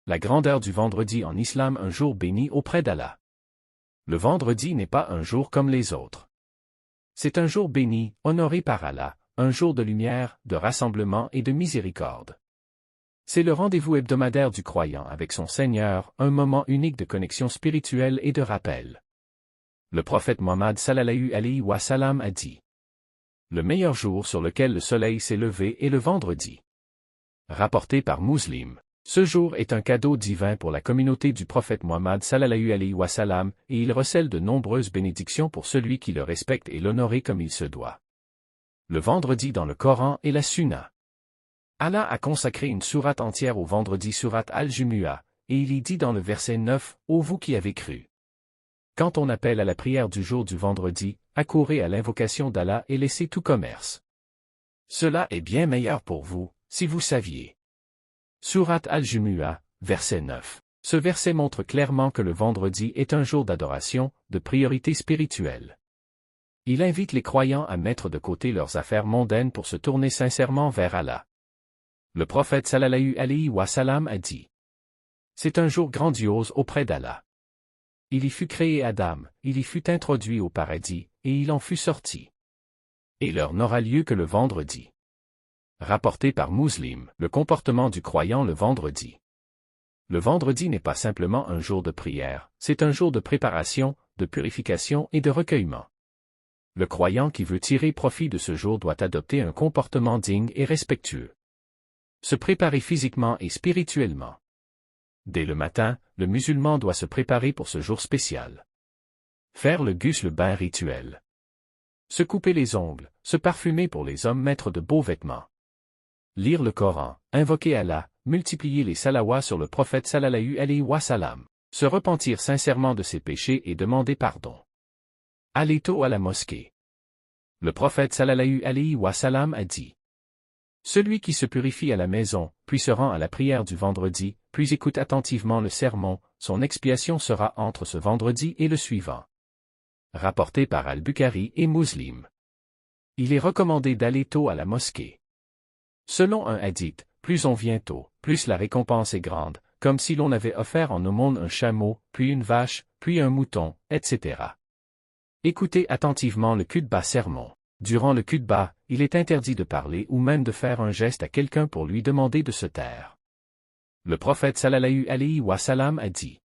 La grandeur du vendredi en islam, un jour béni auprès d'Allah. Le vendredi n'est pas un jour comme les autres. C'est un jour béni, honoré par Allah, un jour de lumière, de rassemblement et de miséricorde. C'est le rendez-vous hebdomadaire du croyant avec son Seigneur, un moment unique de connexion spirituelle et de rappel. Le prophète Mohammed sallallahu alayhi wa sallam a dit: le meilleur jour sur lequel le soleil s'est levé est le vendredi. Rapporté par Muslim. Ce jour est un cadeau divin pour la communauté du prophète Mohammed sallallahu alayhi wa sallam, et il recèle de nombreuses bénédictions pour celui qui le respecte et l'honorer comme il se doit. Le vendredi dans le Coran et la Sunna. Allah a consacré une sourate entière au vendredi, sourate Al-Jumu'ah, et il y dit dans le verset 9, « Ô vous qui avez cru ! Quand on appelle à la prière du jour du vendredi, accourez à l'invocation d'Allah et laissez tout commerce. Cela est bien meilleur pour vous, si vous saviez. » Sourate Al-Jumu'ah, verset 9. Ce verset montre clairement que le vendredi est un jour d'adoration, de priorité spirituelle. Il invite les croyants à mettre de côté leurs affaires mondaines pour se tourner sincèrement vers Allah. Le prophète sallallahu alayhi wa sallam a dit: c'est un jour grandiose auprès d'Allah. Il y fut créé Adam, il y fut introduit au paradis, et il en fut sorti. Et l'heure n'aura lieu que le vendredi. Rapporté par Muslim, le comportement du croyant le vendredi. Le vendredi n'est pas simplement un jour de prière, c'est un jour de préparation, de purification et de recueillement. Le croyant qui veut tirer profit de ce jour doit adopter un comportement digne et respectueux. Se préparer physiquement et spirituellement. Dès le matin, le musulman doit se préparer pour ce jour spécial. Faire le ghusl, le bain rituel. Se couper les ongles, se parfumer pour les hommes, mettre de beaux vêtements. Lire le Coran, invoquer Allah, multiplier les salawats sur le prophète sallallahu alayhi wa sallam. Se repentir sincèrement de ses péchés et demander pardon. Aller tôt à la mosquée. Le prophète sallallahu alayhi wa sallam a dit: celui qui se purifie à la maison, puis se rend à la prière du vendredi, puis écoute attentivement le sermon, son expiation sera entre ce vendredi et le suivant. Rapporté par Al-Bukhari et Muslim. Il est recommandé d'aller tôt à la mosquée. Selon un hadith, plus on vient tôt, plus la récompense est grande, comme si l'on avait offert en aumône un chameau, puis une vache, puis un mouton, etc. Écoutez attentivement le khutbah sermon. Durant le khutbah, il est interdit de parler ou même de faire un geste à quelqu'un pour lui demander de se taire. Le prophète sallallahu alayhi wa sallam a dit: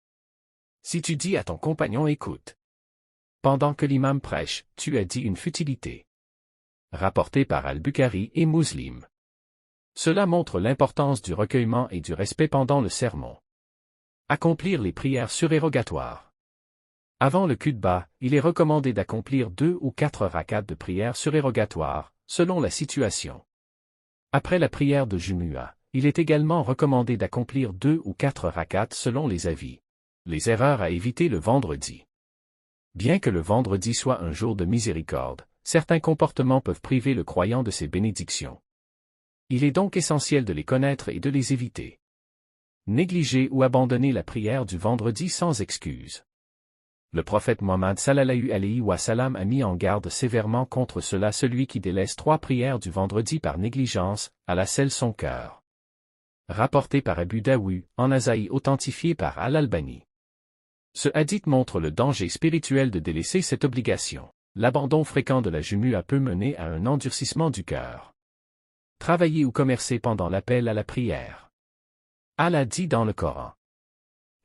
si tu dis à ton compagnon écoute, pendant que l'imam prêche, tu as dit une futilité. Rapporté par Al-Bukhari et Muslim. Cela montre l'importance du recueillement et du respect pendant le sermon. Accomplir les prières surérogatoires. Avant le khutbah, il est recommandé d'accomplir 2 ou 4 rakats de prière surérogatoire, selon la situation. Après la prière de Jumu'ah, il est également recommandé d'accomplir 2 ou 4 rakats selon les avis. Les erreurs à éviter le vendredi. Bien que le vendredi soit un jour de miséricorde, certains comportements peuvent priver le croyant de ses bénédictions. Il est donc essentiel de les connaître et de les éviter. Négliger ou abandonner la prière du vendredi sans excuse. Le prophète Mohammed sallallahu alayhi wa sallam a mis en garde sévèrement contre cela: celui qui délaisse 3 prières du vendredi par négligence, Allah scelle son cœur. Rapporté par Abu Daoud, en Nasaï, authentifié par Al-Albani. Ce hadith montre le danger spirituel de délaisser cette obligation. L'abandon fréquent de la Jumu'ah peut mener à un endurcissement du cœur. Travailler ou commercer pendant l'appel à la prière. Allah dit dans le Coran: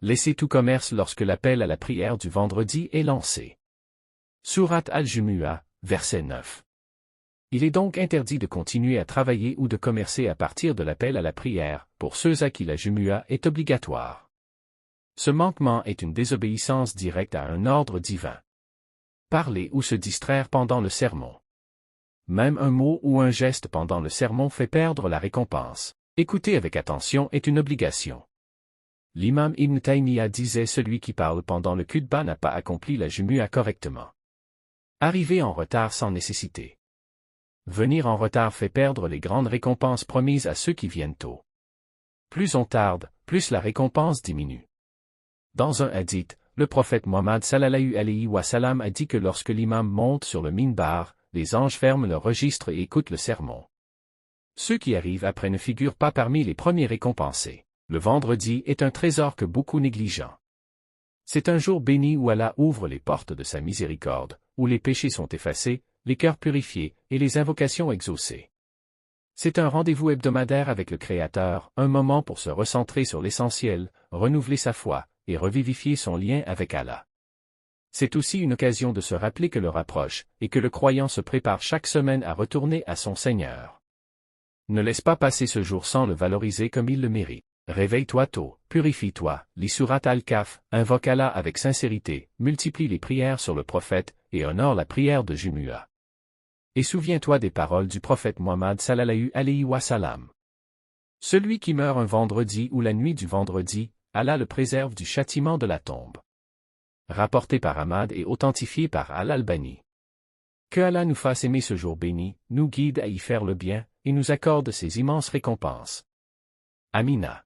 laissez tout commerce lorsque l'appel à la prière du vendredi est lancé. Sourate Al-Jumu'ah, verset 9. Il est donc interdit de continuer à travailler ou de commercer à partir de l'appel à la prière, pour ceux à qui la Jumu'ah est obligatoire. Ce manquement est une désobéissance directe à un ordre divin. Parler ou se distraire pendant le sermon. Même un mot ou un geste pendant le sermon fait perdre la récompense. Écouter avec attention est une obligation. L'imam Ibn Taymiyyah disait: celui qui parle pendant le khutbah n'a pas accompli la Jumu'ah correctement. Arriver en retard sans nécessité. Venir en retard fait perdre les grandes récompenses promises à ceux qui viennent tôt. Plus on tarde, plus la récompense diminue. Dans un hadith, le prophète Mohammed sallallahu alayhi wa sallam a dit que lorsque l'imam monte sur le minbar, les anges ferment leur registre et écoutent le sermon. Ceux qui arrivent après ne figurent pas parmi les premiers récompensés. Le vendredi est un trésor que beaucoup négligent. C'est un jour béni où Allah ouvre les portes de sa miséricorde, où les péchés sont effacés, les cœurs purifiés et les invocations exaucées. C'est un rendez-vous hebdomadaire avec le Créateur, un moment pour se recentrer sur l'essentiel, renouveler sa foi et revivifier son lien avec Allah. C'est aussi une occasion de se rappeler que l'heure approche et que le croyant se prépare chaque semaine à retourner à son Seigneur. Ne laisse pas passer ce jour sans le valoriser comme il le mérite. Réveille-toi tôt, purifie-toi, lis Surat Al-Kahf, invoque Allah avec sincérité, multiplie les prières sur le prophète et honore la prière de Jumu'ah. Et souviens-toi des paroles du prophète Muhammad sallallahu alayhi wa sallam. Celui qui meurt un vendredi ou la nuit du vendredi, Allah le préserve du châtiment de la tombe. Rapporté par Ahmad et authentifié par Al-Albani. Que Allah nous fasse aimer ce jour béni, nous guide à y faire le bien, et nous accorde ses immenses récompenses. Amina.